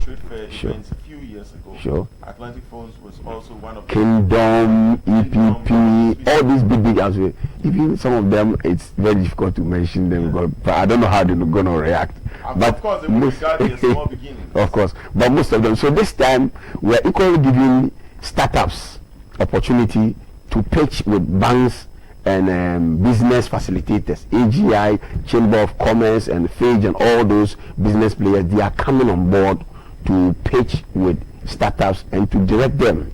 trade fair events a few years ago. Sure. Atlantic Phones was also one of Kingdom, EPP, all these big as well. Even some of them, it's very difficult to mention them, but I don't know how they're going to react. But of course, they will regard it as small beginnings. Of course, but most of them. So this time, we're equally giving startups opportunity to pitch with banks and business facilitators, AGI, Chamber of Commerce, and FAGE, and all those business players. They are coming on board to pitch with startups and to direct them.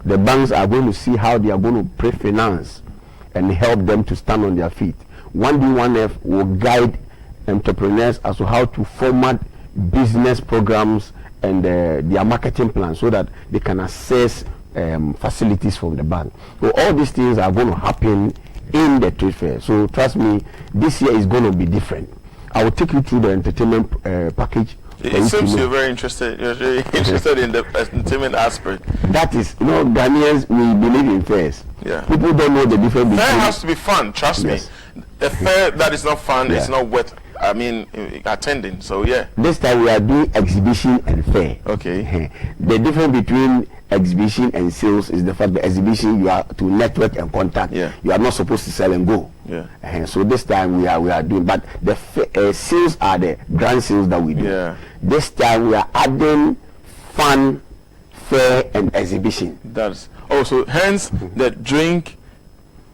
The banks are going to see how they are going to pre-finance and help them to stand on their feet. 1D1F will guide entrepreneurs as to how to format business programs and their marketing plans so that they can access facilities from the bank. So all these things are going to happen in the trade fair. So trust me, this year is going to be different. I will take you through the entertainment package. It seems you're very interested. You're very interested in the entertainment aspect. That is, Ghanaians, we believe in fairs. Yeah. People don't know the difference between. Fair has to be fun. Trust me. A fair that is not fun, it's not worth. Attending. So yeah. This time we are doing exhibition and fair. Okay. The difference between exhibition and sales is the fact that exhibition you are to network and contact. Yeah. You are not supposed to sell and go. Yeah. So this time we are doing, but the sales are the grand sales that we do. Yeah. This time we are adding fun, fair, and exhibition. That's also hence the drink,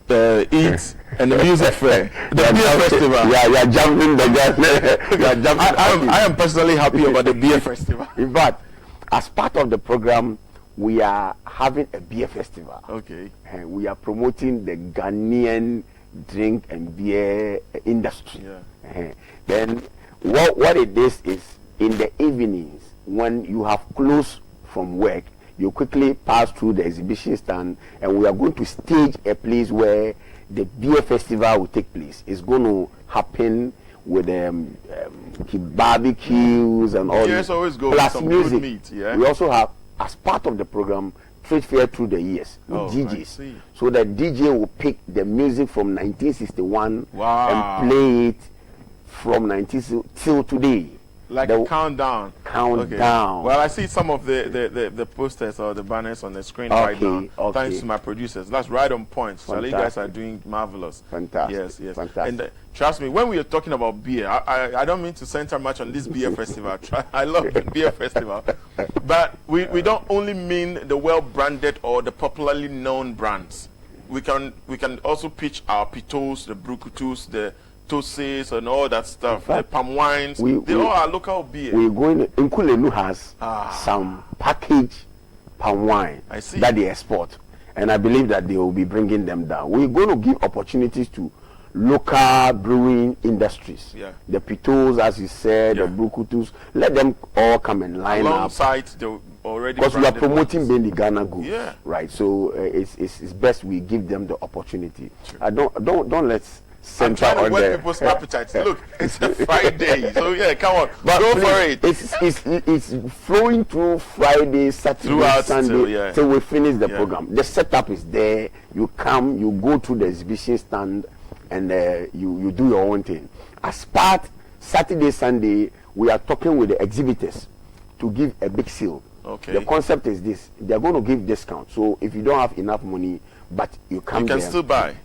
eat. And the music fair, the beer festival. Yeah, you are jumping the gun. I am personally happy about the beer festival. In fact, as part of the program, we are having a beer festival. Okay. And we are promoting the Ghanaian drink and beer industry. Yeah. Then what it is in the evenings when you have closed from work, you quickly pass through the exhibition stand, and we are going to stage a place where the beer festival will take place. It's going to happen with barbecues and all. Yes, always go plus with some music. Good meat, yeah. We also have, as part of the program, trade fair through the years with DJs. So the DJ will pick the music from 1961 and play it from 19 till today. Like a countdown. Countdown. Well, I see some of the posters or the banners on the screen right now. Thanks to my producers. That's right on point. So you guys are doing marvelous. Fantastic. Yes. Fantastic. And trust me, when we are talking about beer, I don't mean to center much on this beer festival. I love the beer festival. But we don't only mean the well-branded or the popularly known brands. We can also pitch our pitos, the brukutus, the Toses and all that stuff, the palm wines, they all are local beer. We're going to, Nkulenu has some packaged palm wine that they export, and I believe that they will be bringing them down. We're going to give opportunities to local brewing industries. Yeah. The pitos, as you said, the brukutus, let them all come and line alongside up. the already because we are promoting mainly Ghana goods. Yeah. Right. So it's best we give them the opportunity. Don't let's I'm trying to whet people's appetites. Look, it's a Friday, so yeah, come on, but go for it. It's flowing through Friday, Saturday, Sunday till we finish the program. The setup is there. You come, you go to the exhibition stand, and you do your own thing. As part Saturday, Sunday, we are talking with the exhibitors to give a big sale. Okay. The concept is this: they are going to give discount. So if you don't have enough money, but you come, you can still buy.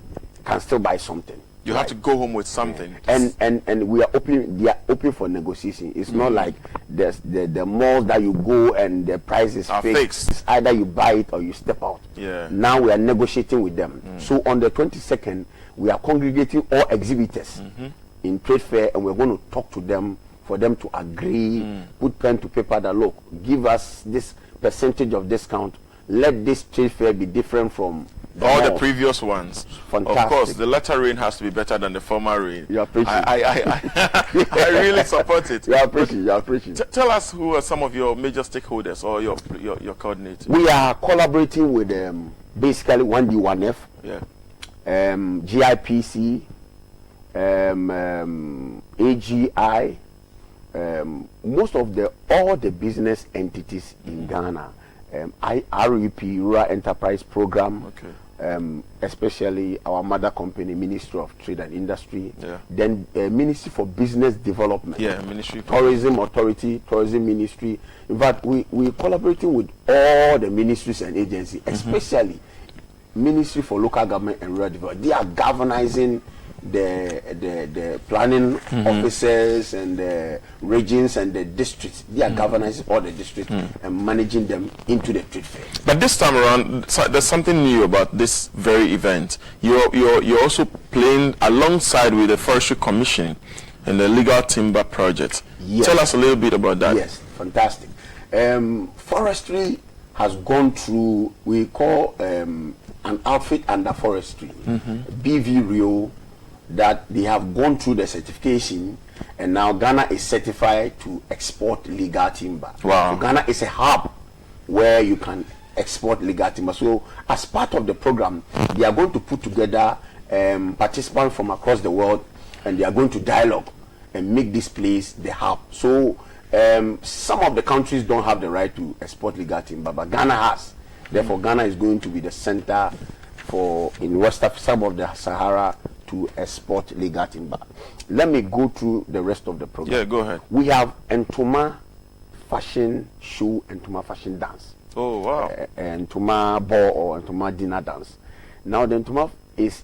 Can still buy something. You have to go home with something. And we are open. They are open for negotiation. It's not like the malls that you go and the price is fixed. It's either you buy it or you step out. Yeah. Now we are negotiating with them. So on the 22nd, we are congregating all exhibitors in trade fair, and we're going to talk to them for them to agree, put pen to paper that look, give us this percentage of discount. Let this trade fair be different from all the previous ones. Fantastic. Of course, the latter rain has to be better than the former rain. You appreciate I really support it. You appreciate. Tell us who are some of your major stakeholders or your coordinators. We are collaborating with basically 1D1F, GIPC, AGI, most of all the business entities in Ghana, REP, Rural Enterprise Program, especially our mother company, Ministry of Trade and Industry. Yeah. Then Ministry for Business Development. Yeah, Ministry for Tourism Authority, Tourism Ministry. In fact, we collaborating with all the ministries and agencies, especially Ministry for Local Government and Rural Development. They are galvanizing the planning officers and the regions and the districts. They are galvanizing all the districts and managing them into the trade fair. But this time around, there's something new about this very event. You're also playing alongside with the Forestry Commission and the Legal Timber Project. Yes. Tell us a little bit about that. Yes, fantastic. Forestry has gone through, we call an outfit under forestry, BV Rio, that they have gone through the certification, and now Ghana is certified to export legal timber. Wow. So Ghana is a hub where you can export legal timber. So as part of the program, they are going to put together participants from across the world, and they are going to dialogue and make this place the hub. So some of the countries don't have the right to export legal timber, but Ghana has. Therefore, Ghana is going to be the center for in West Africa, some of the Sahara, to export legal timber. Let me go through the rest of the program. Yeah, go ahead. We have Ntoma fashion show, Ntoma fashion dance. Oh, wow. Ntoma ball or Ntoma dinner dance. Now the Ntoma is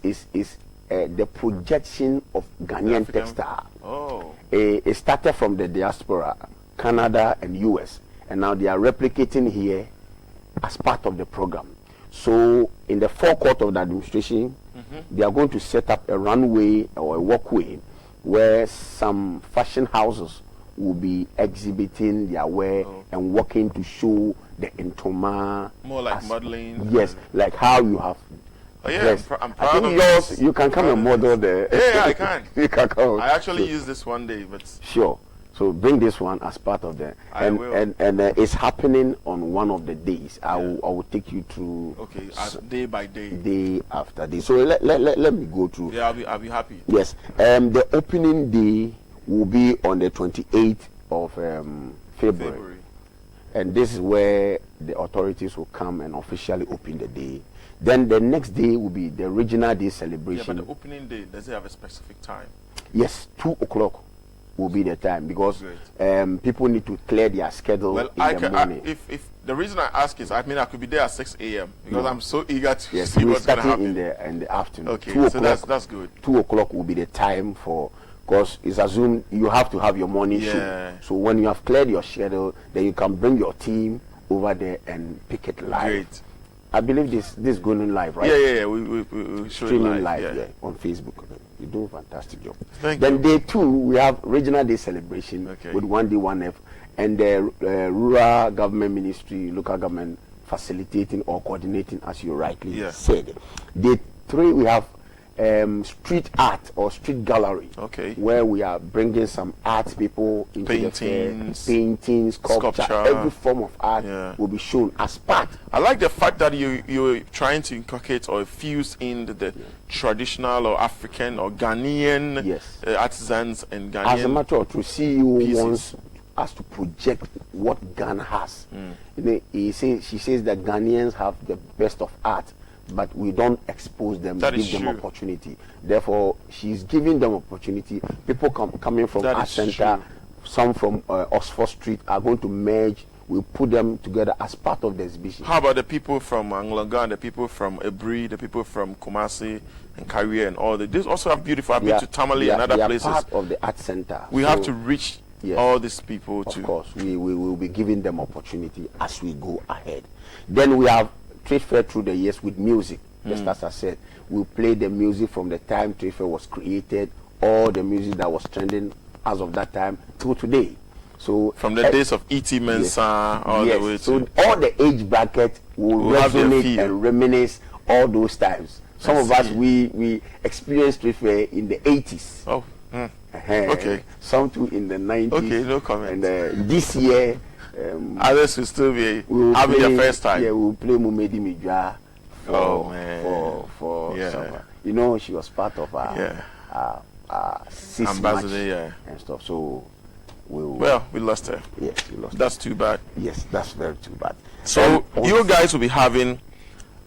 the projection of Ghanaian African textile. Oh. It started from the diaspora, Canada and US, and now they are replicating here as part of the program. So in the forecourt of the administration, they are going to set up a runway or a walkway where some fashion houses will be exhibiting their wear and working to show the Ntoma. More like modeling. Yes, like how you have. Oh, yeah, dressed. I'm I proud think of yours, this. you can come and model the. Yeah, I can. You can come. I actually use this one day, but Sure. So bring this one as part of the. I will. And it's happening on one of the days. I will take you through. okay, day by day. Day after day. So let me go through. Yeah, I'll be happy. Yes. The opening day will be on the 28th of February. And this is where the authorities will come and officially open the day. Then the next day will be the regional day Yeah, celebration. but the opening day, does it have a specific time? Yes, 2 o'clock will be the time, because Great. people need to clear their schedule Well, in the morning. if the reason I ask is, I mean, I could be there at 6 a.m. because I'm so eager to Yes, see we're what's going to starting happen. in the afternoon. Okay, 2 so o'clock. that's good. 2 o'clock will be the time for, because it's assumed you have to have your morning Yeah. show. So when you have cleared your schedule, then you can bring your team over there and pick it live. Great. I believe this is going live, right? Yeah. We show it Streaming live. live on Facebook. You do a fantastic job. Thank Then you. day 2, we have regional day celebration Okay. with 1D 1F and the rural government ministry, local government facilitating or coordinating, as you rightly said. Day 3, we have street art or street gallery. Okay. Where we are bringing some art people into the fair. Paintings, sculpture, every form of art will be shown as part. I like the fact that you're trying to inculcate or fuse in the traditional or African or Ghanaian artisans and Ghanaian. As a matter of truth, CEO pieces. wants us to project what Ghana has. You know, she says that Ghanaians have the best of art, but we don't expose them, give them opportunity. Therefore, she's giving them opportunity. People coming from our center, some from Oxford Street are going to merge. We'll put them together as part of the exhibition. How about the people from Anglanga, the people from Ebri, the people from Kumasi and Carrier and all that? These also have beautiful. I've been to Tamale and other places. Part of the art center. We have to reach all these people too. Of course, we will be giving them opportunity as we go ahead. Then we have trade fair through the years with music. Just as I said, we'll play the music from the time trade fair was created, all the music that was trending as of that time till today. So from the days of E.T. Mensah all the way to... So all the age bracket will resonate and reminisce all those times. Some of us, we experienced trade fair in the 80s. Oh, okay. Some too in the 90s. Okay, no comment. And this year... others will still be having their first time. Yeah, we'll play Mumedi Midra for summer. You know, she was part of our 6 ambassador, and stuff. So we lost her. Yes, we lost. That's too bad. Yes, that's very too bad. So you guys will be having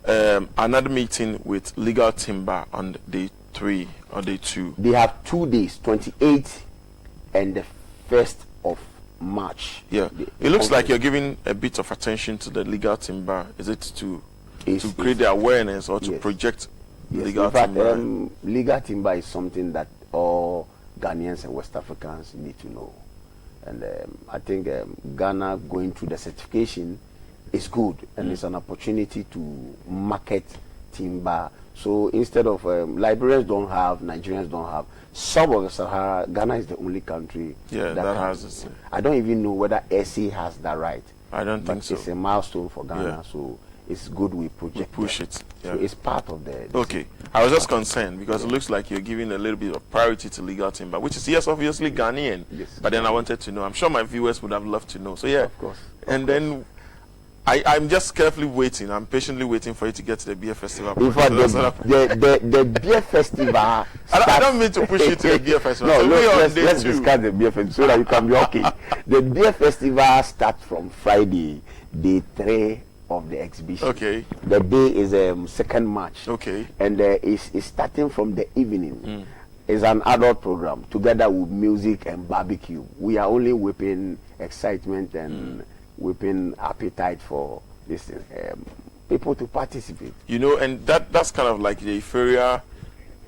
another meeting with Legal Timber on day 3 or day 2. They have 2 days, 28th and the 1st of March. Yeah, it looks like you're giving a bit of attention to the Legal Timber. Is it to create the awareness or to project Legal Timber? Legal Timber is something that all Ghanaians and West Africans need to know. And I think Ghana going through the certification is good, and it's an opportunity to market timber. So instead of Liberians don't have, Nigerians don't have, Sub-Sahara, Ghana is the only country that has this. I don't even know whether SA has that right. I don't think so. It's a milestone for Ghana, so it's good we push it. Yeah. So it's part of the. Okay, I was just concerned because it looks like you're giving a little bit of priority to Legal Timber, which is obviously Ghanaian. Yes. But then I wanted to know. I'm sure my viewers would have loved to know. So yeah, of course. Then I'm just carefully waiting. I'm patiently waiting for you to get to the beer festival. In fact, the beer festival. I don't mean to push you to the beer festival. No, so let's discuss the beer festival so that you can be okay. The beer festival starts from Friday, day 3 of the exhibition. Okay. The day is 2nd March. Okay. And it's starting from the evening. It's an adult program together with music and barbecue. We are only whipping excitement and whipping appetite for this people to participate. You know, and that's kind of like the euphoria.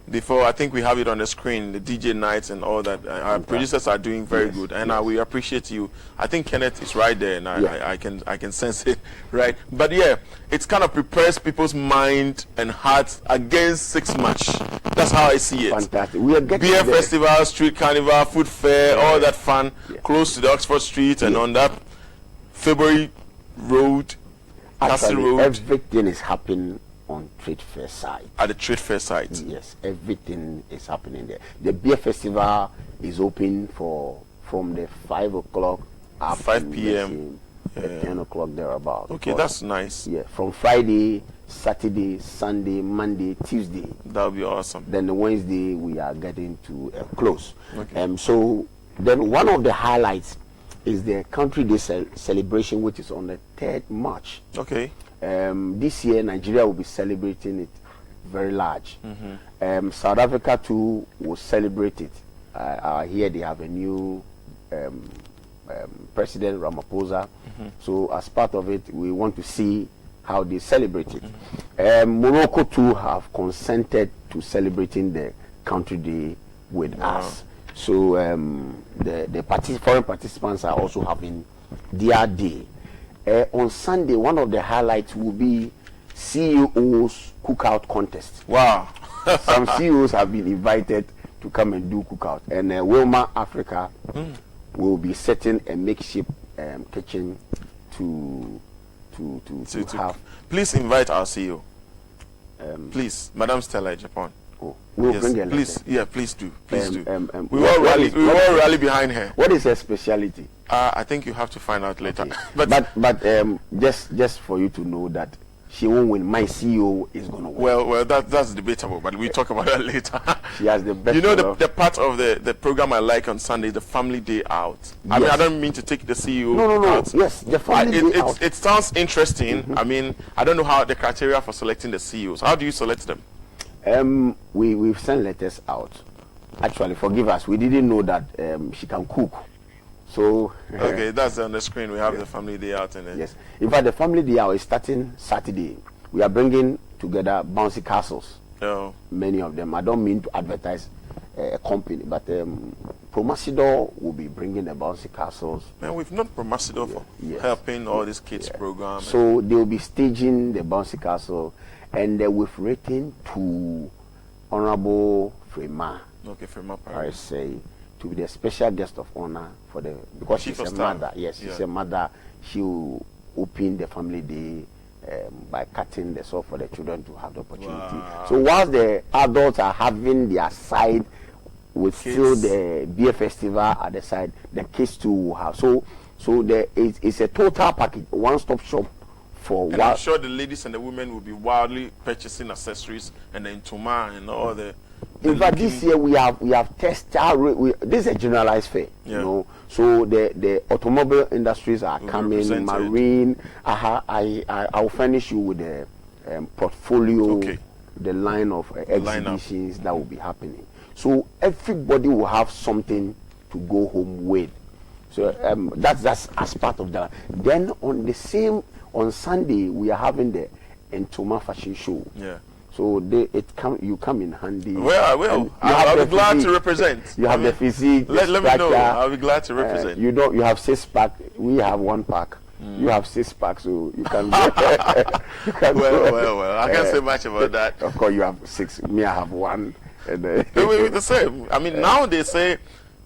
Before, I think we have it on the screen, the DJ nights and all that. Our producers are doing very good, and we appreciate you. I think Kenneth is right there, and I can sense it, right? But yeah, it's kind of prepares people's mind and hearts against 6 March. That's how I see it. Fantastic. We are getting beer festival, street carnival, food fair, all that fun, close to the Oxford Street and on that February Road, Castle Road. Everything is happening on trade fair site. At the trade fair site. Yes, everything is happening there. The beer festival is open from the 5 o'clock up 5 p.m. 10 o'clock thereabout. Okay, that's nice. Yeah, from Friday, Saturday, Sunday, Monday, Tuesday. That'll be awesome. Then the Wednesday we are getting to close. Okay. So then one of the highlights is the Country Day celebration, which is on the 3rd March. Okay. This year Nigeria will be celebrating it very large. South Africa too will celebrate it. Here they have a new President Ramaphosa. So as part of it, we want to see how they celebrate it. Morocco too have consented to celebrating the Country Day with us. So the foreign participants are also having their day. On Sunday, one of the highlights will be CEOs cookout contest. Wow. Some CEOs have been invited to come and do cookout. And Wilma Africa will be setting a makeshift kitchen to have. Please invite our CEO. Please, Madam Stella Japan. We'll bring her. Please, please do. Please do. We will rally behind her. What is her speciality? I think you have to find out later. Okay. But just for you to know that she won't win. My CEO is going to win. Well, that's debatable, but we'll talk about that later. She has the best. You know, the part of the program I like on Sunday, the family day out. Yes. I mean, I don't mean to take the CEO out. Yes, the family day out. It sounds interesting. I mean, I don't know how the criteria for selecting the CEOs. How do you select them? We've sent letters out. Actually, forgive us, we didn't know that she can cook. So okay, that's on the screen. We have the family day out in it. Yes, in fact, the family day out is starting Saturday. We are bringing together bouncy castles. Oh. Many of them. I don't mean to advertise a company, but Promasidor will be bringing the bouncy castles. Man, we've known Promasidor for helping all these kids programs. So they will be staging the bouncy castle, and we've written to Honorable Frema. Okay, Frema. I say to be the special guest of honor for the because she's a mother. Yes, she's a mother. She will open the family day by cutting the soap for the children to have the opportunity. Wow. So whilst the adults are having their side, with still the beer festival at the side, the kids too will have. So it's a total package, one-stop shop for. And I'm sure the ladies and the women will be wildly purchasing accessories and the intoma and all the. In fact, this year we have tested. This is a generalized fair, you know. So the automobile industries are coming, marine. I'll furnish you with the portfolio, Okay. the line of lineup. exhibitions that will be happening. So everybody will have something to go home with. So that's as part of that. Then on Sunday we are having the Entoma fashion show. Yeah. So you come in handy. Well, I will. I'll be glad to represent. You have the physique. Let me know. I'll be glad to represent. You have 6-pack. We have 1-pack. You have 6-pack, so you can. Well. I can't say much about that. Of course, you have 6. Me, I have 1. And we're the same. I mean, now they say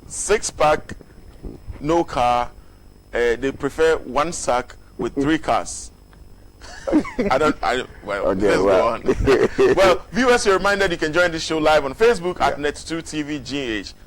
6-pack, no car. They prefer 1 sack with 3 cars. Well, let's go on. Well, viewers, you're reminded you can join this show live on Facebook at Net2TV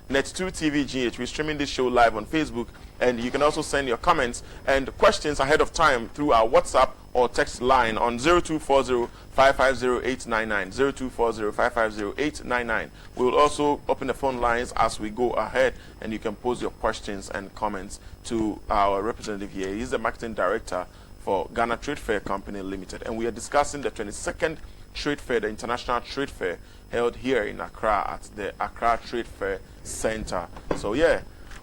Net2TV We're streaming this show live on Facebook, and you can also send your comments and questions ahead of time through our WhatsApp or text line on 0240-550-899. 0240-550-899. We will also open the phone lines as we go ahead, and you can pose your questions and comments to our representative here. He's the marketing director for Ghana Trade Fair Company Limited, and we are discussing the 22nd Trade Fair, the International Trade Fair, held here in Accra at the Accra Trade Fair Center. So yeah,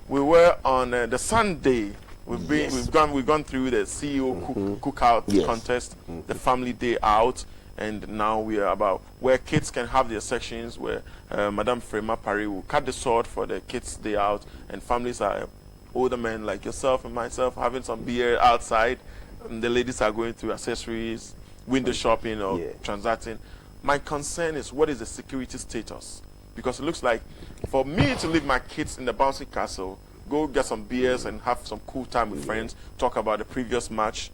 we were on the Sunday. We've gone through the CEO cookout contest, the family day out, and now we are about where kids can have their sections, where Madame Frema Paris will cut the sword for the kids day out, and families are older men like yourself and myself having some beer outside. The ladies are going through accessories, window shopping or transacting. My concern is, what is the security status? Because it looks like for me to leave my kids in the bouncy castle, go get some beers and have some cool time with friends, talk about the previous match,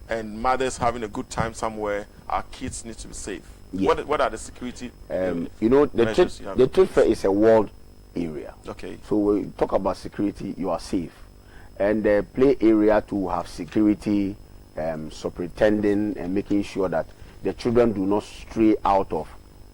and mothers having a good time somewhere, our kids need to be safe. What are the security the trade fair is a world area. Okay. So when we talk about security, you are safe. And the play area to have security, superintending and making sure that the children do not stray out of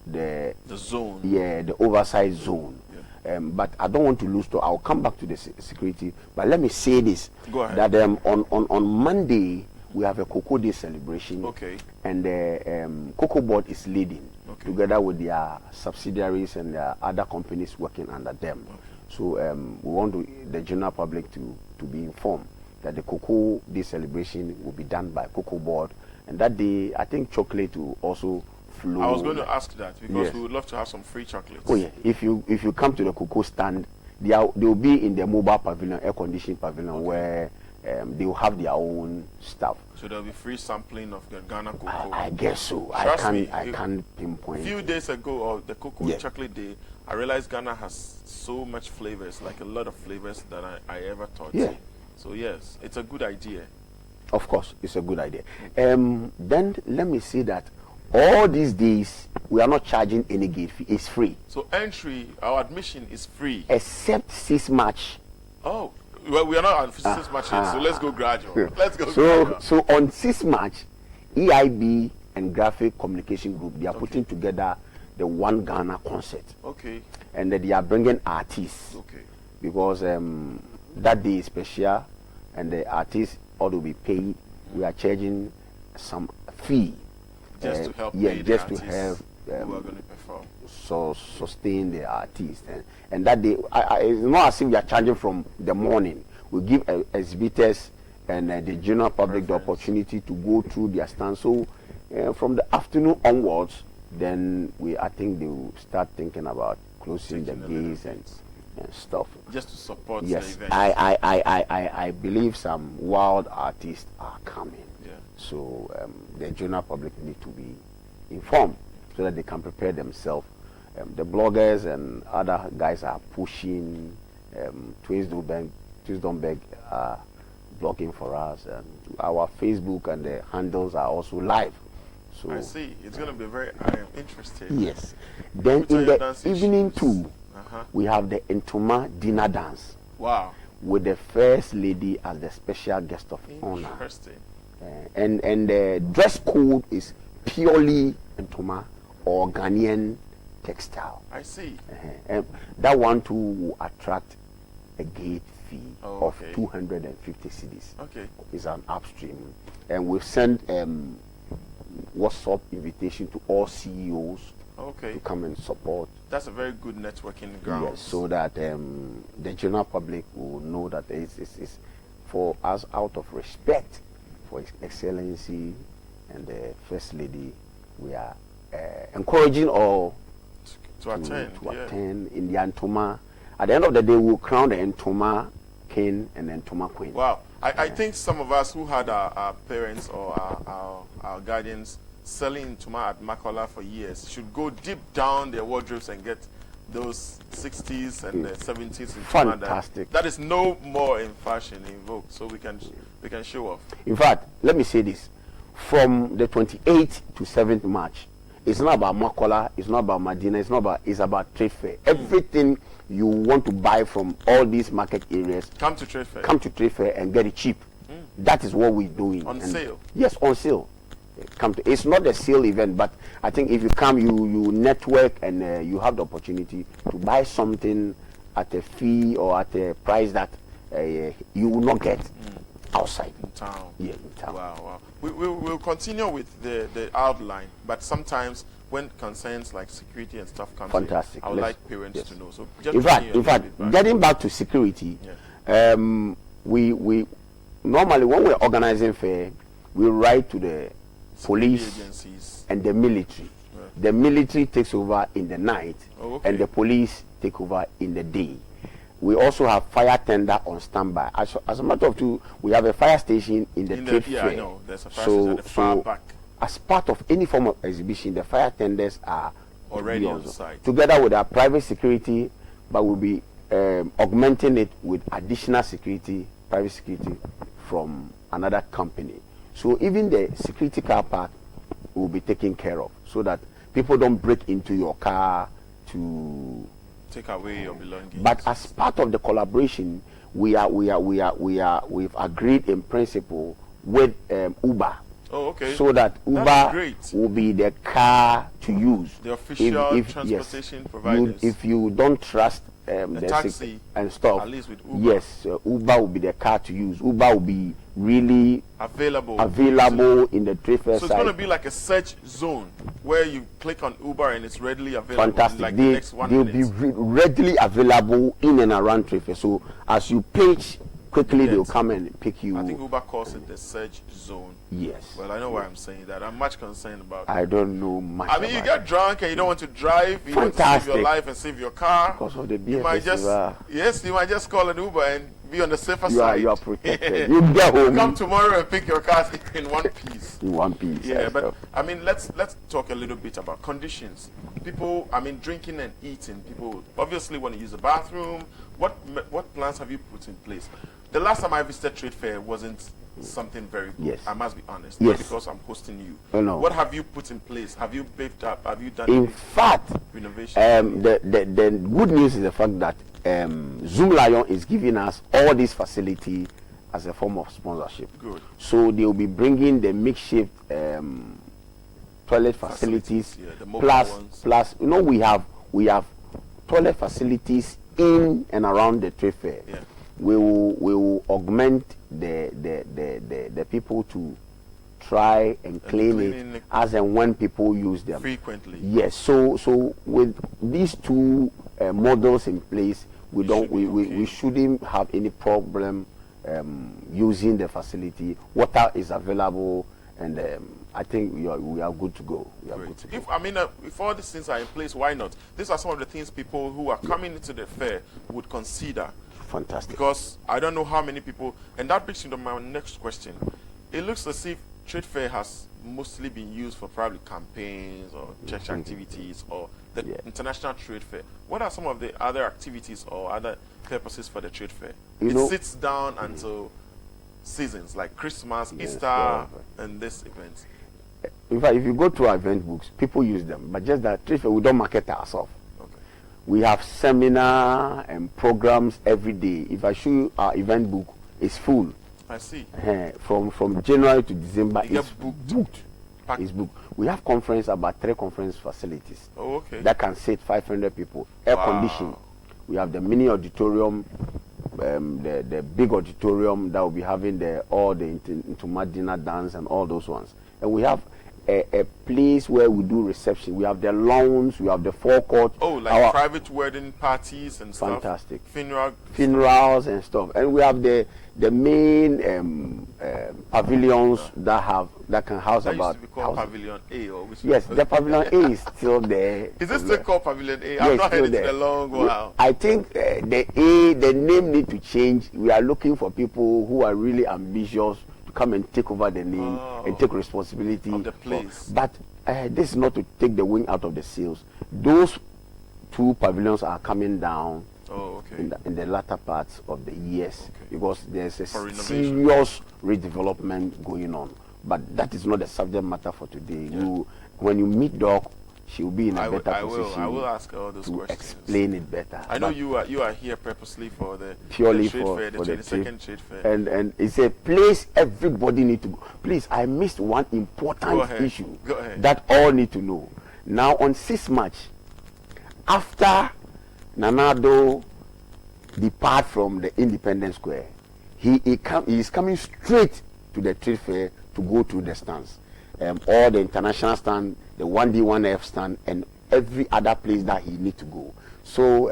the zone. Yeah, the oversized zone. Yeah. But I don't want to lose to. I'll come back to the security. But let me say this: Go ahead. that on Monday we have a Cocoa Day celebration. Okay. And the Cocoa Board is leading together with their subsidiaries and their other companies working under them. Okay. So we want the general public to be informed that the Cocoa Day celebration will be done by Cocoa Board, and that day I think chocolate will also flow. I was going to ask that because we would love to have some free chocolates. Oh yeah, if you come to the Cocoa stand, they will be in the mobile pavilion, air-conditioned pavilion, where they will have their own stuff. So there will be free sampling of the Ghana cocoa. I guess so. I can't pinpoint. A few days ago, or the Cocoa Chocolate Day, I realized Ghana has so much flavors, like a lot of flavors that I ever thought. Yeah. So yes, it's a good idea. Of course, it's a good idea. Then let me say that all these days we are not charging any gate fee. It's free. So entry, our admission is free, except 6 March. Oh, well, we are not on 6 March yet, so let's go gradual. Let's go gradual. So on 6 March, EIB and Graphic Communication Group, they are putting together the One Ghana concert. Okay. And they are bringing artists. Okay. Because that day is special, and the artists ought to be paid. We are charging some fee. Just to help pay the artists to help who are going to perform. So sustain the artist. And that day, it's not as if we are charging from the morning. We give exhibitors and the general public the opportunity to go through their stand. So from the afternoon onwards, then I think they will start thinking about closing the gates and stuff. Just to support the event. I believe some wild artists are coming. Yeah. So the general public need to be informed so that they can prepare themselves. The bloggers and other guys are pushing. Twins don't beg are blogging for us, and our Facebook and the handles are also live. So I see. It's going to be very. I am interested. Yes. Then in the evening too, we have the Entoma dinner dance. Wow. With the First Lady as the special guest of honor. Interesting. And the dress code is purely Entoma or Ghanaian textile. I see. And that one too will attract a gate fee of okay. 250 cedis. Okay. It's an upstream. And we've sent WhatsApp invitation to all CEOs to come and support. That's a very good networking ground. Yes, so that the general public will know that it's for us, out of respect for His Excellency and the First Lady, we are encouraging all to attend in the Ntoma. At the end of the day, we'll crown the Ntoma King and the Ntoma Queen. Wow. I think some of us who had our parents or our guardians selling Ntoma at Makola for years should go deep down their wardrobes and get those 60s and the 70s in Ntoma. Fantastic. That is no more in fashion, in vogue, so we can show off. In fact, let me say this. From the 28th to 7th March, it's not about Makola, it's not about Medina, it's about trade fair. Everything you want to buy from all these market areas, come to trade fair. Come to trade fair and get it cheap. That is what we're doing. On sale? Yes, on sale. It's not a sale event, but I think if you come, you network and you have the opportunity to buy something at a fee or at a price that you will not get outside in town. Yeah, in town. Wow. We'll continue with the outline, but sometimes when concerns like security and stuff come in, I would like parents to know. So just in fact, getting back to security, we normally, when we're organizing fair, we write to the police agencies and the military. The military takes over in the night, and the police take over in the day. We also have fire tender on standby. As a matter of fact, we have a fire station in the trade fair. I know. There's a fire station at the far back. As part of any form of exhibition, the fire tenders are already on site. Together with our private security, but we'll be augmenting it with additional security, private security from another company. So even the security car park will be taken care of, so that people don't break into your car to take away your belongings. But as part of the collaboration, we've agreed in principle with Uber. Oh, okay. So that Uber will be the car to use. The official transportation providers. If you don't trust the taxi and stuff, at least with Uber. Yes, Uber will be the car to use. Uber will be really available in the trade fair. So it's going to be like a search zone where you click on Uber and it's readily available. Fantastic. Like the next 1 minute. They'll be readily available in and around trade fair. So as you page quickly, they'll come and pick you. I think Uber calls it the search zone. Yes. Well, I know why I'm saying that. I'm much concerned about it. I don't know much. I mean, you get drunk and you don't want to drive. You want to save your life and save your car. Because of the beer you might you might just call an Uber and be on the safer side. You are protected. You get home. Come tomorrow and pick your cars in one piece. In one piece. Yeah, but I mean, let's talk a little bit about conditions. People, I mean, drinking and eating. People obviously want to use the bathroom. What plans have you put in place? The last time I visited trade fair wasn't something very good. Yes. I must be honest. Yes. Because I'm hosting you. Oh, no. What have you put in place? Have you beefed up? Have you done? In fact, renovation. The good news is the fact that Zoom Lion is giving us all this facility as a form of sponsorship. Good. So they will be bringing the makeshift toilet facilities, the mobile ones. plus we have toilet facilities in and around the trade fair. Yeah. We will augment the people to try and clean it as and when people use them frequently. Yes. So with these two models in place, we shouldn't have any problem using the facility. Water is available, and I think we are good to go. If all these things are in place, why not? These are some of the things people who are coming into the fair would consider. Fantastic. Because I don't know how many people, and that brings me to my next question. It looks as if trade fair has mostly been used for probably campaigns or church activities or the international trade fair. What are some of the other activities or other purposes for the trade fair? It sits down until seasons like Christmas, Easter, and this event. In fact, if you go to our event books, people use them, but just that trade fair, we don't market ourselves. We have seminar and programs every day. If I show you our event book, it's full. I see. From January to December, it's booked. Packed. It's booked. We have about 3 conference facilities. Oh, okay. That can sit 500 people. Air conditioned. We have the mini auditorium, the big auditorium that will be having all the Ntoma dinner dance and all those ones. And we have a place where we do reception. We have the lawns, we have the forecourt. Oh, like private wedding parties and stuff. Fantastic. Funerals and stuff. And we have the main pavilions that can house that about. Used to be called Pavilion A, or which yes, the Pavilion A is still there. Is it still called Pavilion A? Yes, I've not heard it there. in a long while. I think the name need to change. We are looking for people who are really ambitious to come and take over the name and take responsibility of the place. But this is not to take the wind out of the sails. Those two pavilions are coming down. Oh, okay. In the latter parts of the years, because there's a serious redevelopment going on. But that is not the subject matter for today. Yeah. When you meet Doc, she will be in a better position. I will ask all those questions. Explain it better. I know you are here purposely for the purely trade fair, the 22nd trade fair. And it's a place everybody need to go. Please, I missed one important issue that all need to know. Now on 6 March, after Nanado depart from the Independence Square, he is coming straight to the trade fair to go to the stands. All the international stand, the 1D, 1F stand, and every other place that he need to go. So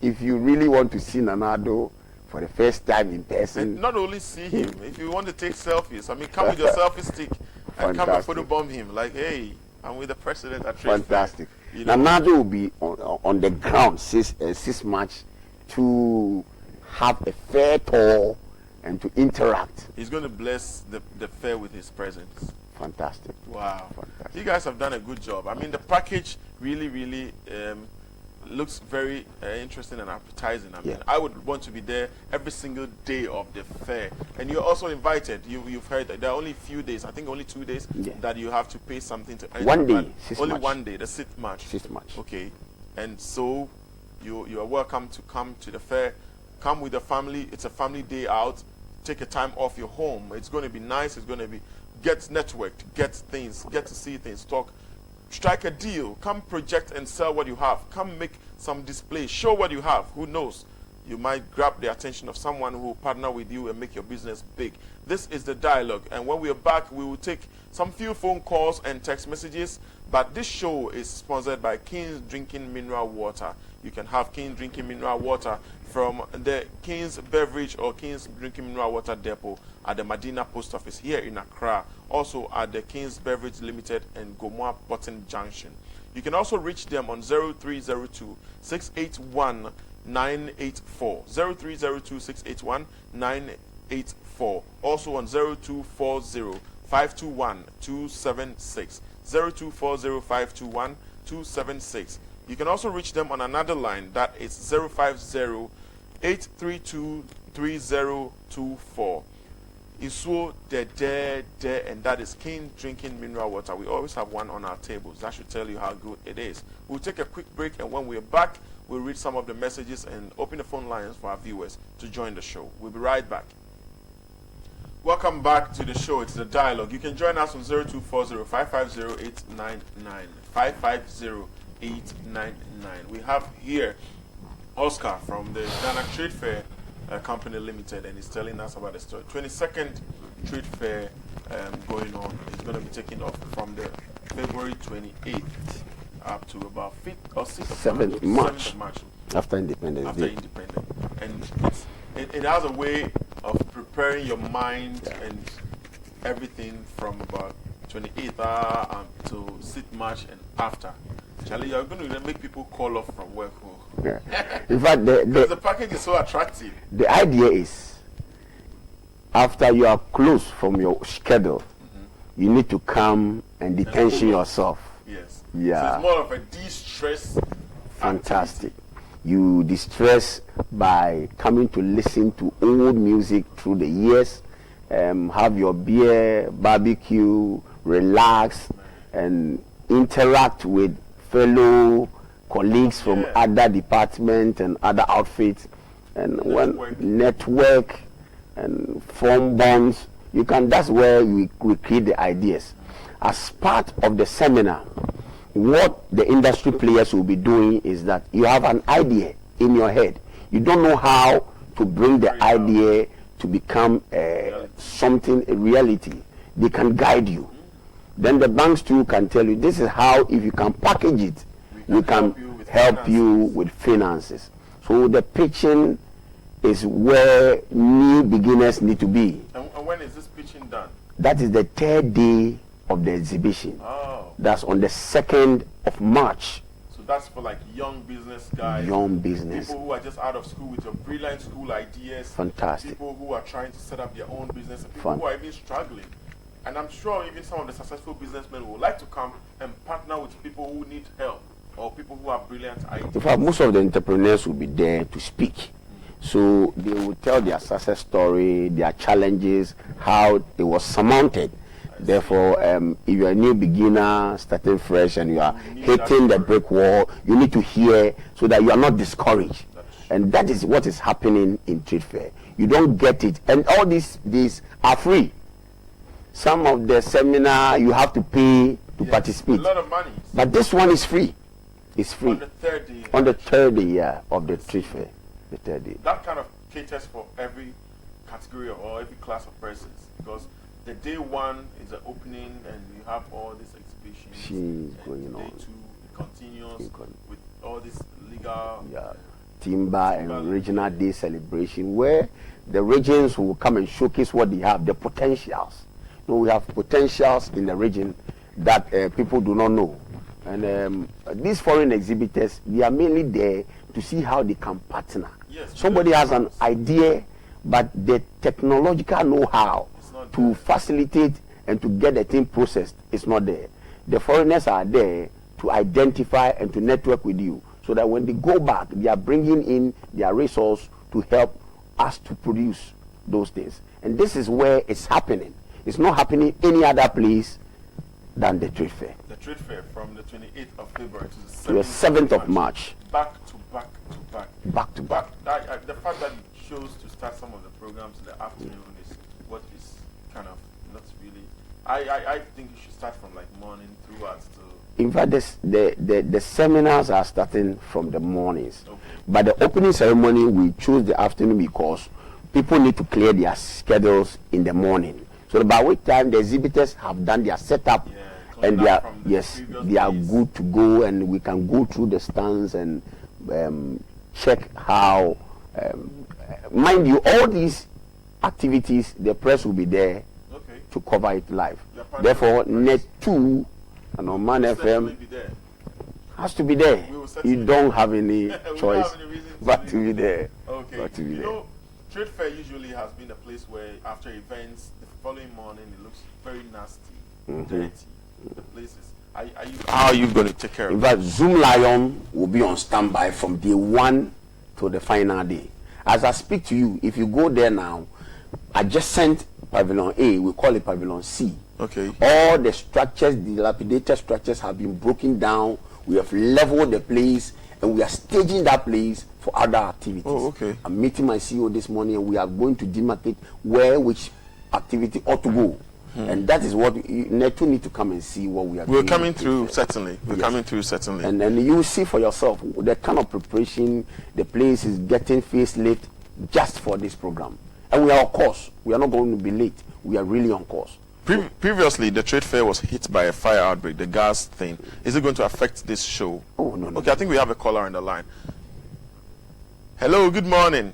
if you really want to see Nanado for the first time in person, and not only see him, if you want to take selfies, I mean, come with your selfie stick and come and photobomb him. Like, hey, I'm with the president at trade fantastic. fair. You know? Nanado will be on the ground 6 March to have a fair tour and to interact. He's going to bless the fair with his presence. Fantastic. Wow. Fantastic. You guys have done a good job. I mean, the package really looks very interesting and appetizing. I mean, I would want to be there every single day of the fair. And you're also invited. You've heard that there are only a few days, I think only 2 days, that you have to pay something to enter. 1 day. Only 1 day, the 6th March. 6th March. Okay. And so you are welcome to come to the fair. Come with the family. It's a family day out. Take a time off your home. It's going to be nice. It's going to be get networked, get things, get to see things, talk, strike a deal, come project and sell what you have, come make some display, show what you have. Who knows? You might grab the attention of someone who will partner with you and make your business big. This is the dialogue, and when we are back, we will take some few phone calls and text messages. But this show is sponsored by King's Drinking Mineral Water. You can have King's Drinking Mineral Water from the King's Beverage or King's Drinking Mineral Water Depot at the Medina Post Office here in Accra. Also at the King's Beverage Limited and Gomoa Button Junction. You can also reach them on 0302 681 984. 0302 681 984. Also on 0240 521 276. 0240 521 276. You can also reach them on another line that is 050 832 3024. Isuo de, and that is King Drinking Mineral Water. We always have one on our tables. That should tell you how good it is. We'll take a quick break, and when we're back, we'll read some of the messages and open the phone lines for our viewers to join the show. We'll be right back. Welcome back to the show. It's the dialogue. You can join us on 0240 550 899. 550 899. We have here Oscar from the Ghana Trade Fair Company Limited, and he's telling us about the story. 22nd Trade Fair going on. It's going to be taking off from the February 28th up to about 5th or 6th of 7th March. After Independence Day. And it has a way of preparing your mind and everything from about 28th until 6th March and after. Charlie, you're going to make people call off from work. Yeah. In fact, the package is so attractive. The idea is, after you are closed from your schedule, you need to come and detention yourself. Yes. Yeah. So it's more of a de-stress. Fantastic. You de-stress by coming to listen to old music through the years, have your beer, barbecue, relax, and interact with fellow colleagues from other departments and other outfits, and network and form bonds. You can. That's where we create the ideas. As part of the seminar, what the industry players will be doing is that you have an idea in your head. You don't know how to bring the idea to become something, a reality. They can guide you. then the banks too can tell you this is how, if you can package it, we can help you with finances. So the pitching is where new beginners need to be. And when is this pitching done? That is the 3rd day of the exhibition. Oh. That's on the 2nd of March. So that's for like young business guys. Young business. People who are just out of school with your brilliant school ideas. Fantastic. People who are trying to set up their own business. And people who are even struggling. And I'm sure even some of the successful businessmen would like to come and partner with people who need help or people who have brilliant ideas. In fact, most of the entrepreneurs will be there to speak. So they will tell their success story, their challenges, how it was surmounted. Therefore, if you're a new beginner, starting fresh, and you are hitting the brick wall, you need to hear so that you are not discouraged. And that is what is happening in trade fair. You don't get it. And all these are free. Some of the seminar, you have to pay to participate. A lot of money. But this one is free. It's free. On the 3rd day. On the 3rd day, yeah, of the trade fair. The 3rd day. That kind of caters for every category or every class of persons, because the day 1 is the opening and you have all these exhibitions. Going on. Day 2 it continues with all this legal timber and regional day celebration, where the regions will come and showcase what they have, the potentials. You know, we have potentials in the region that people do not know. And these foreign exhibitors, they are mainly there to see how they can partner. Yes, somebody has an idea, but the technological know-how to facilitate and to get the thing processed is not there. The foreigners are there to identify and to network with you, so that when they go back, they are bringing in their resource to help us to produce those things. And this is where it's happening. It's not happening any other place than the trade fair. The trade fair from the 28th of February to the 7th of March. Back to back to back. Back to back. The fact that you chose to start some of the programs in the afternoon is what is kind of not really. I think you should start from like morning throughout to. In fact, the seminars are starting from the mornings. Okay. But the opening ceremony, we chose the afternoon because people need to clear their schedules in the morning. So by which time the exhibitors have done their setup, and they are good to go, and we can go through the stands and check how. Mind you, all these activities, the press will be there to cover it live. Therefore, Net 2 and Oman FM has to be there. You don't have any choice but to be there. Okay. But to be there. Know, trade fair usually has been a place where after events, the following morning it looks very nasty, dirty. The places. How are you going to take care of it? In fact, Zoom Lion will be on standby from day 1 to the final day. As I speak to you, if you go there now, adjacent Pavilion A, we call it Pavilion C. Okay. All the structures, the dilapidated structures have been broken down. We have leveled the place, and we are staging that place for other activities. Oh, okay. I'm meeting my CEO this morning, and we are going to demarcate which activity ought to go. And that is what Netu need to come and see what we are doing. We're coming through, certainly. We're coming through, certainly. And then you will see for yourself the kind of preparation the place is getting facelift just for this program. And we are on course. We are not going to be late. We are really on course. Previously, the trade fair was hit by a fire outbreak, the gas thing. Is it going to affect this show? Oh, no. Okay, I think we have a caller on the line. Hello, good morning.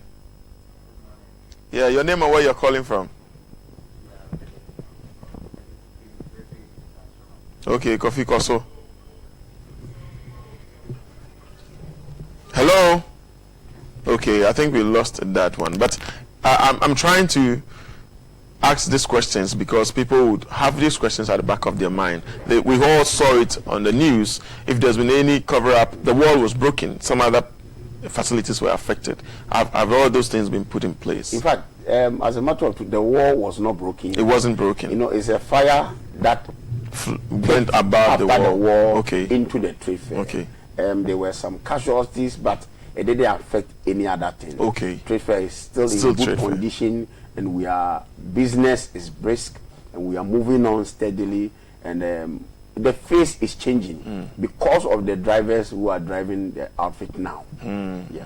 Yeah, your name and where you're calling from? Okay, Kofi Koso. Hello? Okay, I think we lost that one. But I'm trying to ask these questions because people would have these questions at the back of their mind. We all saw it on the news. If there's been any cover-up, the wall was broken. Some other facilities were affected. Have all those things been put in place? In fact, as a matter of fact, the wall was not broken. It wasn't broken. You know, it's a fire that went above the wall. Okay. Into the trade fair. Okay. There were some casualties, but it didn't affect any other thing. Okay. Trade fair is still in good condition, and business is brisk, and we are moving on steadily, and the face is changing because of the drivers who are driving the outfit now. Yeah.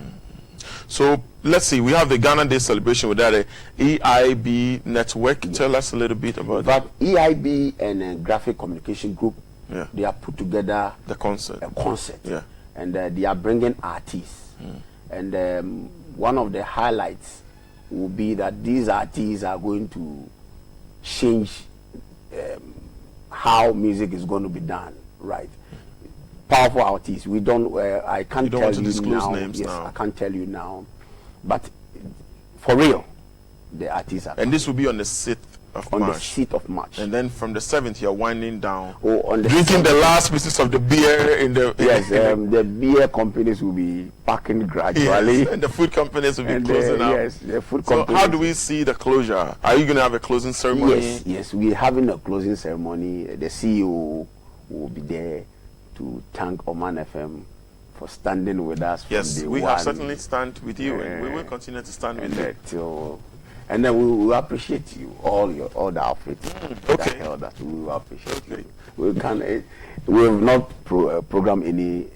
So let's see, we have the Ghana Day celebration with that EIB network. Yes. Tell us a little bit about that. EIB and Graphic Communication Group, they are put together the concert. A concert. Yeah. And they are bringing artists. And one of the highlights will be that these artists are going to change how music is going to be done, right? Powerful artists. We don't. I can't tell want to you disclose now. names Yes, now. I can't tell you now. But for real, the artists are. And this will be on the 6th of on March. the 6th of March. And then from the 7th, you're winding down. Oh, on the drinking the last pieces of the beer in the. Yes, the beer companies will be packing gradually. Yes, and the food companies will be closing out. Yes, the food So companies. how do we see the closure? Are you going to have a closing ceremony? Yes, yes, we're having a closing ceremony. The CEO will be there to thank Oman FM for standing with us. Yes, from day we one. have certainly stand with you, and we will continue to stand with you. And then we will appreciate you, all the outfits okay. that held us. We will appreciate you. We can. We have not programmed any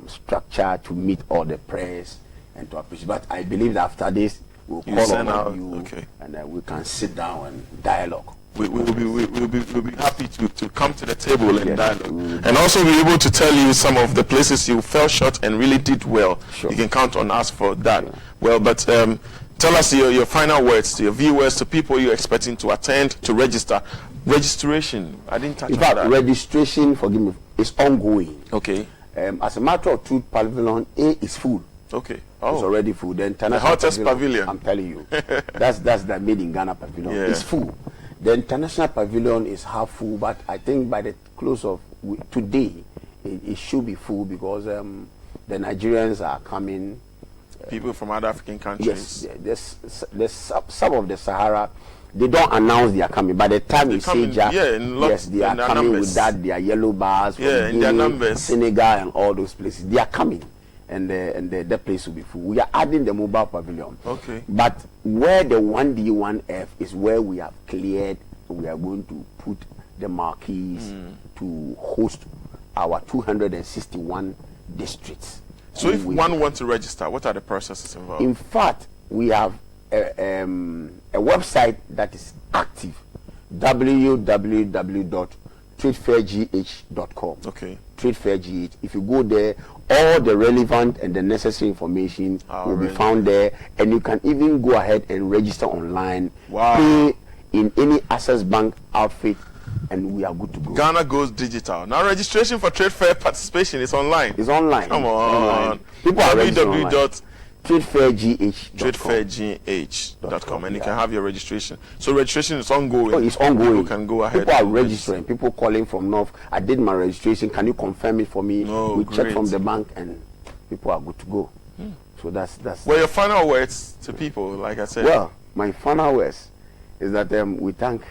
structure to meet all the prayers and to appreciate. But I believe that after this, we'll call on you, and we can sit down and dialogue. We'll be happy to come to the table and dialogue. And also be able to tell you some of the places you fell short and really did well. Sure. You can count on us for that. Sure. Well, but tell us your final words to your viewers, to people you're expecting to attend, to register. Registration, I didn't touch on that. Registration, forgive me, is ongoing. Okay. As a matter of truth, Pavilion A is full. Okay. It's already full. The hottest pavilion. I'm telling you. that's the Made in Ghana pavilion. Yeah. It's full. The international pavilion is half full, but I think by the close of today, it should be full because the Nigerians are coming. People from other African countries. Yes, there's some of the Sahara. They don't announce they are coming. By the time you say yes, they are coming with that. Their yellow bars from in their numbers. Senegal and all those places. They are coming. And the place will be full. We are adding the mobile pavilion. Okay. But where the 1D, 1F is where we have cleared, we are going to put the marquees to host our 261 districts. So if one wants to register, what are the processes involved? In fact, we have a website that is active, www.tradefairgh.com. Okay. TradeFairGH. If you go there, all the relevant and the necessary information will be found there, and you can even go ahead and register online. Wow. Pay in any Access Bank outfit, and we are good to go. Ghana goes digital. Now registration for trade fair participation is online. It's online. Come on. Online. People are www.tradefairgh.com, and you can have your registration. So registration is ongoing. Oh, it's ongoing. People can go ahead. People are registering. People calling from North. I did my registration. Can you confirm it for me? Oh, we great. check from the bank, and people are good to go. So that's. Well, your final words to people, like I said. Well, my final words is that we thank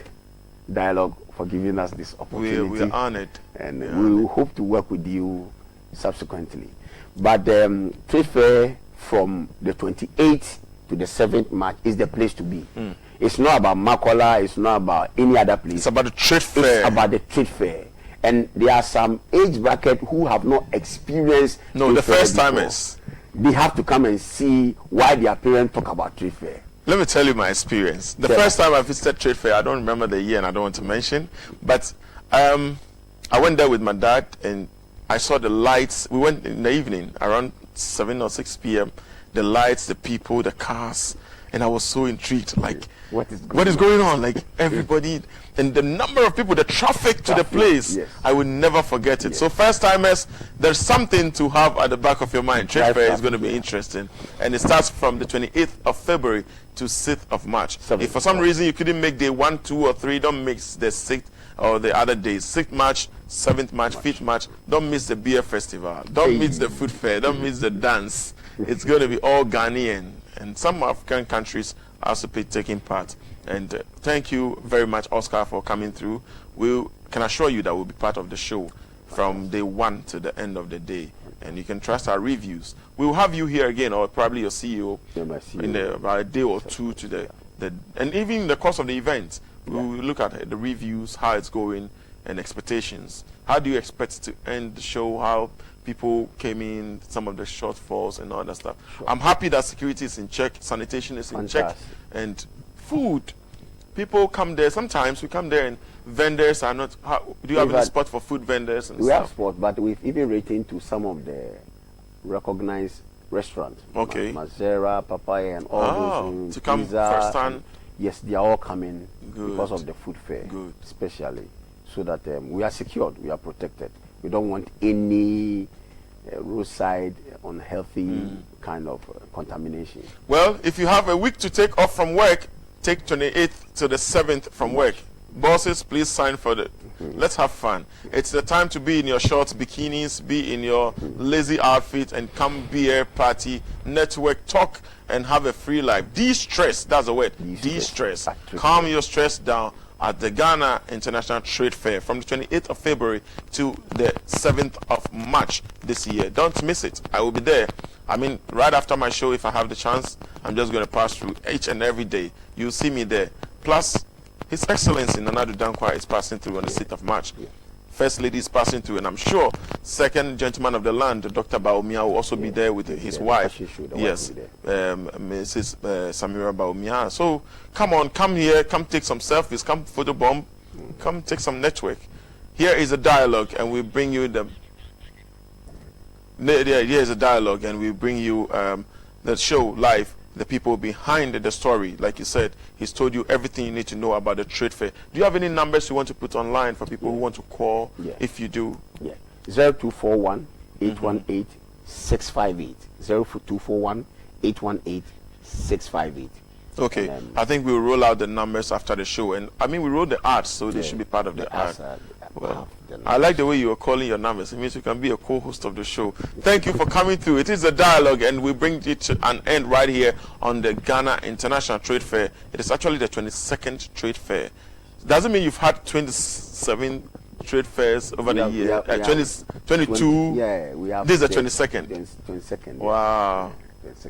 Dialogue for giving us this opportunity. We are honored. And we will hope to work with you subsequently. But Trade Fair from the 28th to the 7th March is the place to be. It's not about Makola, it's not about any other place. It's about the trade fair. It's about the trade fair. And there are some age bracket who have not experienced the first timers. They have to come and see why their parents talk about trade fair. Let me tell you my experience. The first time I visited trade fair, I don't remember the year and I don't want to mention, but I went there with my dad and I saw the lights. We went in the evening around 7 or 6 p.m. The lights, the people, the cars, and I was so intrigued. Like, what is going on? Like, everybody, and the number of people, the traffic to the place, I will never forget it. So first timers, there's something to have at the back of your mind. Trade fair is going to be interesting, and it starts from the 28th of February to 6th of March. If for some reason you couldn't make day 1, 2, or 3, don't mix the 6th or the other days. 6th March, 7th March, 5th March. Don't miss the beer festival. Don't miss the food fair. Don't miss the dance. It's going to be all Ghanaian, and some African countries are also taking part. And thank you very much, Oscar, for coming through. We can assure you that we'll be part of the show from day 1 to the end of the day, and you can trust our reviews. We will have you here again, or probably your CEO, in about a day or two to and even in the course of the event. We will look at the reviews, how it's going, and expectations. How do you expect to end the show? How people came in, some of the shortfalls and all that stuff. Sure. I'm happy that security is in check, sanitation is in check, and food. People come there. Sometimes we come there and vendors are not. Do you have any spot for food vendors and stuff? We have spot, but we've even written to some of the recognized restaurants. Okay. Mazera, Papaya, and all those. To come first time. Yes, they are all coming because of the food fair, especially, so that we are secured, we are protected. We don't want any roadside unhealthy kind of contamination. Well, if you have a week to take off from work, take 28th to the 7th from work. Bosses, please sign for the. Let's have fun. It's the time to be in your shorts, bikinis, be in your lazy outfit, and come beer, party, network, talk, and have a free life. De-stress, that's the word. De-stress. Calm your stress down at the Ghana International Trade Fair from the 28th of February to the 7th of March this year. Don't miss it. I will be there. I mean, right after my show, if I have the chance, I'm just going to pass through each and every day. You'll see me there. Plus, His Excellency Nana Addo Dankwa is passing through on the 6th of March. First Lady is passing through, and I'm sure Second Gentleman of the Land, Dr. Baumia, will also be there with his wife. Yes, Mrs. Samira Baumia. So come on, come here, come take some selfies, come photobomb, come take some network. Here is a dialogue, and we bring you the. Here is a dialogue, and we bring you the show live. The people behind the story, like you said, he's told you everything you need to know about the trade fair. Do you have any numbers you want to put online for people who want to call? If you do. 0241 818 658. 0241 818 658. Okay, I think we'll roll out the numbers after the show, and I mean we roll the ads, so they should be part of the ad. Well, I like the way you are calling your numbers. It means you can be a co-host of the show. Thank you for coming through. It is a dialogue, and we bring it to an end right here on the Ghana International Trade Fair. It is actually the 22nd trade fair. Doesn't mean you've had 27 trade fairs over the year. 22. We have. This is the 22nd. 22nd. Wow.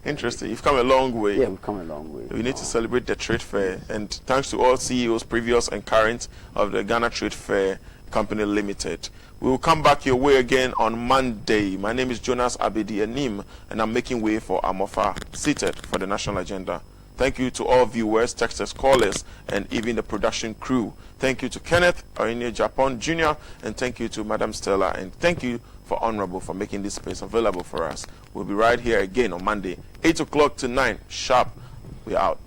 Interesting. You've come a long way. Yeah, we've come a long way. We need to celebrate the trade fair, and thanks to all CEOs, previous and current, of the Ghana Trade Fair Company Limited. We will come back your way again on Monday. My name is Jonas Abedi Anim, and I'm making way for Amofa, seated for the national agenda. Thank you to all viewers, texters, callers, and even the production crew. Thank you to Kenneth Oine Japan Jr., and thank you to Madam Stella, and thank you for Honorable for making this space available for us. We'll be right here again on Monday, 8 o'clock to 9 sharp. We're out.